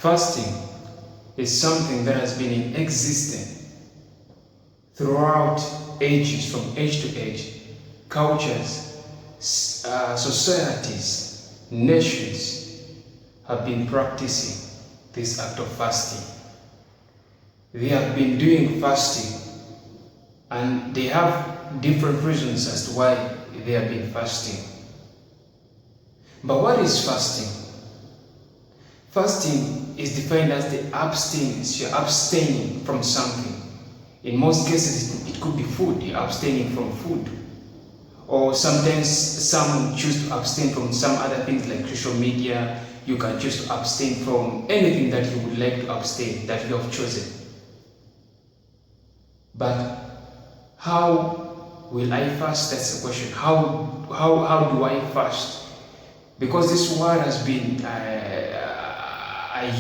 Fasting is something that has been in existence throughout ages, from age to age. Cultures, societies, nations have been practicing this act of fasting. They have been doing fasting, and they have different reasons as to why they have been fasting. But what is fasting? Fasting is defined as the abstinence. You're abstaining from something. In most cases, it could be food. You're abstaining from food. Or sometimes some choose to abstain from some other things like social media. You can choose to abstain from anything that you would like to abstain, that you have chosen. But how will I fast? That's the question. How do I fast? Because this word has been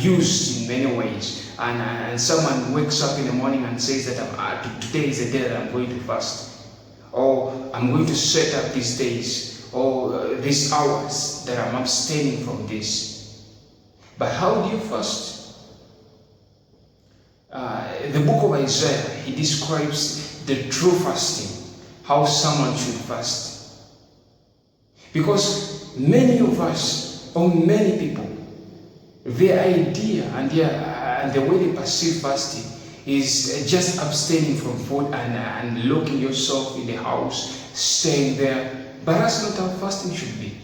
used in many ways, and someone wakes up in the morning and says that today is the day that I'm going to fast, or I'm going to set up these days or these hours that I'm abstaining from this. But how do you fast? The book of Isaiah, he describes the true fasting, how someone should fast. Because many of us, or many people, their idea and the way they perceive fasting is just abstaining from food and locking yourself in the house, staying there. But that's not how fasting should be.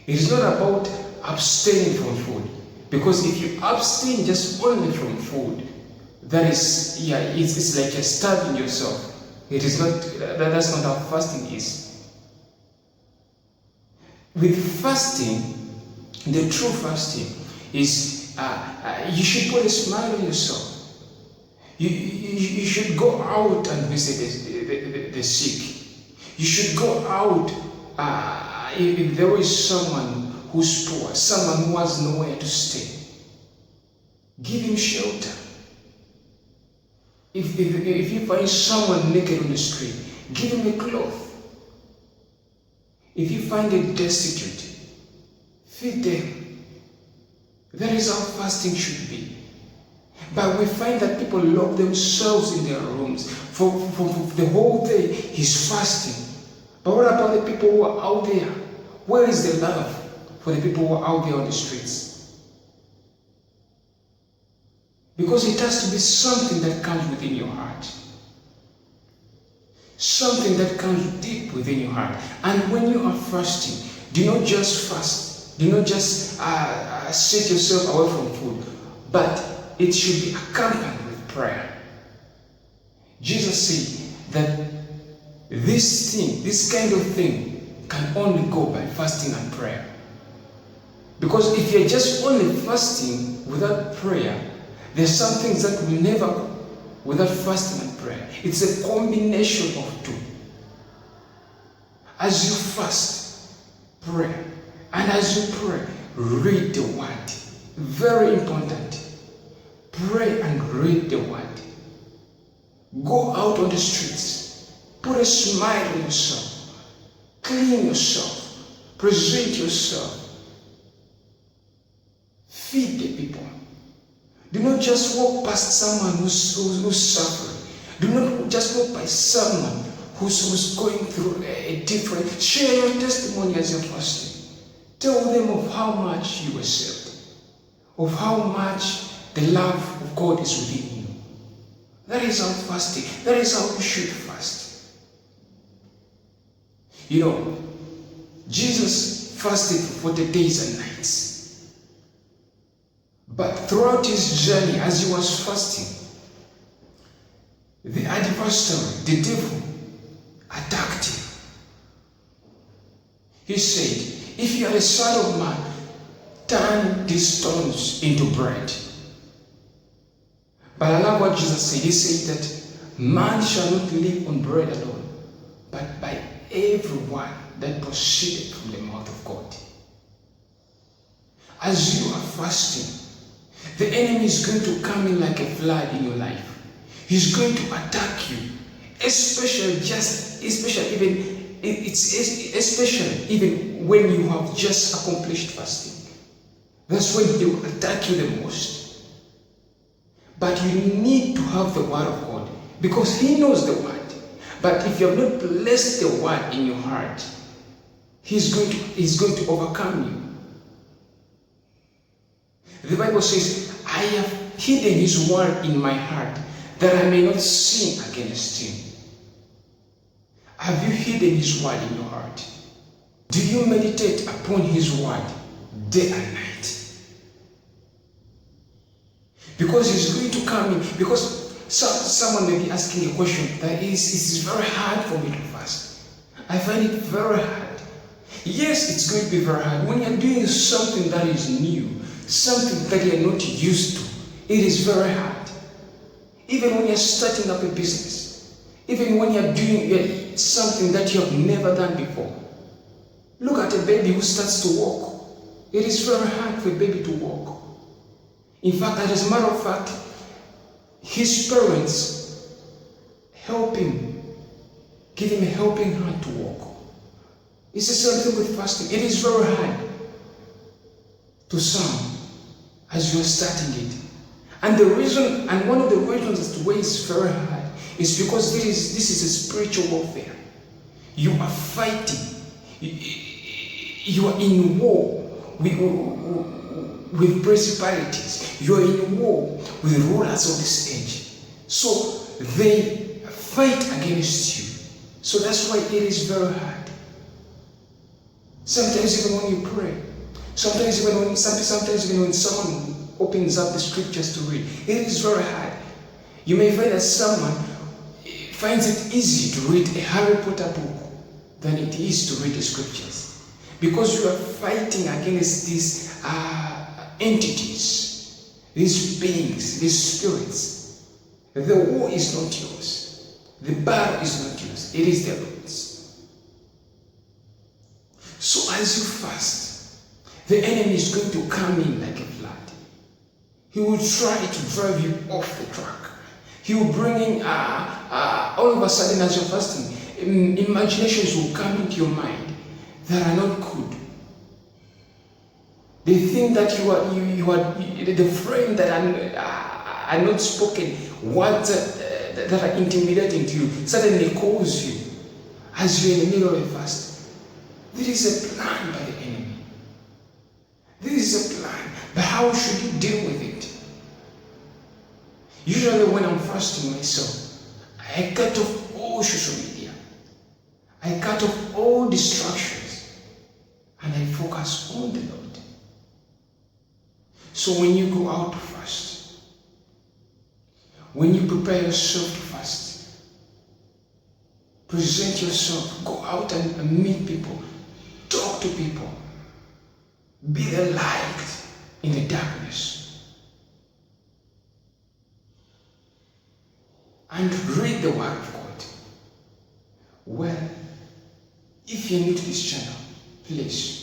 It is not about abstaining from food. Because if you abstain just only from food, that is, it's like you're starving yourself. It is not, that's not how fasting is. With fasting, the true fasting is, you should put a smile on yourself. You should go out and visit the sick. You should go out if there is someone who's poor, someone who has nowhere to stay. Give him shelter. If you find someone naked on the street, give him a cloth. If you find a destitute, feed them. That is how fasting should be. But we find that people lock themselves in their rooms for the whole day. He's fasting. But what about the people who are out there? Where is the love for the people who are out there on the streets? Because it has to be something that comes within your heart. Something that comes deep within your heart. And when you are fasting, do not just fast. Do not just set yourself away from food. But it should be accompanied with prayer. Jesus said that this kind of thing can only go by fasting and prayer. Because if you're just only fasting without prayer, there are some things that will never go without fasting and prayer. It's a combination of two. As you fast, pray. And as you pray, read the word. Very important. Pray and read the word. Go out on the streets. Put a smile on yourself. Clean yourself. Present yourself. Feed the people. Do not just walk past someone who's suffering. Do not just walk by someone who's going through a different. Share your testimony as you're fasting. Tell them of how much you were saved, of how much the love of God is within you. That is how fasting. That is how you should fast. You know, Jesus fasted for 40 days and nights. But throughout his journey, as he was fasting, the adversary, the devil, attacked him. He said, if you are the Son of Man, turn these stones into bread. But I love what Jesus said. He said that man shall not live on bread alone, but by every word that proceeded from the mouth of God. As you are fasting, the enemy is going to come in like a flood in your life. He's going to attack you, especially even when you have just accomplished fasting. That's when he will attack you the most. But you need to have the word of God because He knows the word. But if you have not placed the word in your heart, He's going to overcome you. The Bible says, I have hidden His word in my heart that I may not sin against Him. Have you hidden His word in your heart? Do you meditate upon His word day and night? Because He's going to come in. Because someone may be asking a question that is very hard for me to fast. I find it very hard. Yes, it's going to be very hard. When you're doing something that is new, something that you're not used to, it is very hard. Even when you're starting up a business, even when you're doing something that you have never done before. Look at a baby who starts to walk. It is very hard for a baby to walk. In fact, as a matter of fact, his parents help him, give him a helping hand to walk. It's the same thing with fasting. It is very hard to some as you are starting it. And the reason, and one of the reasons as to why it's very hard, is because this is a spiritual warfare. You are fighting. You are in war with principalities. You are in war with rulers of this age. So they fight against you. So that's why it is very hard. Sometimes even when you pray, sometimes even when someone opens up the scriptures to read, it is very hard. You may find that someone finds it easy to read a Harry Potter book than it is to read the scriptures, because you are fighting against these entities, these beings, these spirits. The war is not yours. The battle is not yours. It is the Lord's. So as you fast, the enemy is going to come in like a flood. He will try to drive you off the track. He will bring in, all of a sudden as you're fasting, imaginations will come into your mind that are not good. They think that you are the frame that are not spoken, words that are intimidating to you, suddenly calls you as you're in the middle of a fast. This is a plan by the enemy. This is a plan. But how should you deal with it? Usually when I'm fasting myself, I cut off all social media. I cut off all distractions. And I focus on the Lord. So when you go out to fast, when you prepare yourself to fast, present yourself, go out and meet people, talk to people, be the light in the darkness, and read the word of God. Well, if you're new to this channel, please